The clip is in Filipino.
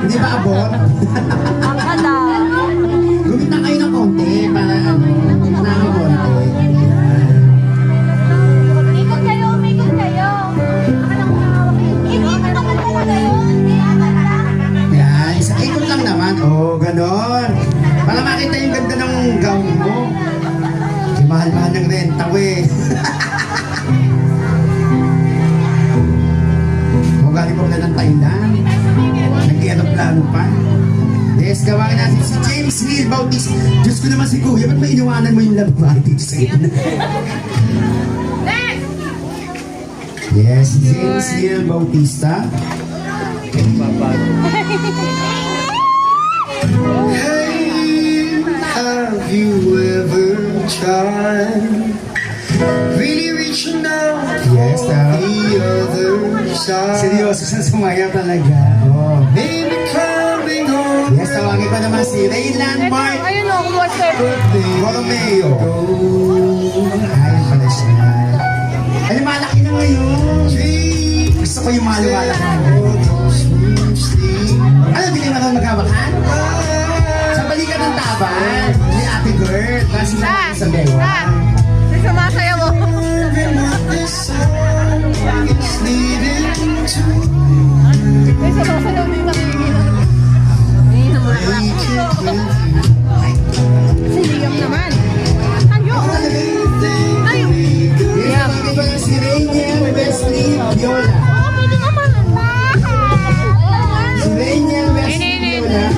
Hindi ba abot? Ang kada. Gumit na kayo ng konti para ano, ng konti. Ikot kayo, umikot kayo. Ikot naman talaga yun. Yan, isa ikot lang naman. Oh, ganon. Para makita yung ganda ng gown mo. Di mahal-mahal ng renta ko eh. O galing ko na ng Thailand. Nag-aeroplano pa. Yes, gawain natin si James Neil Bautista. Diyos ko naman si Kuya, ba't may iniwanan mo yung labay dito sa inyo? Yes, si James Neil Bautista. Hey, have you ever tried really reaching out Yes, for the other side? seryoso sa sumaya talaga. Oh. Maybe coming home. Yes, tawagin ko naman si Raylan Mark Ayun o, kumuha Borromeo. Ayun pala siya. Ay, malaki na ngayon. Gusto ko yung mga lumalaki na ngayon. Ano, hindi kayo naman magkabakan? Sa balikan ng taban ni Ate Gert. Kasi naman sa Bewa.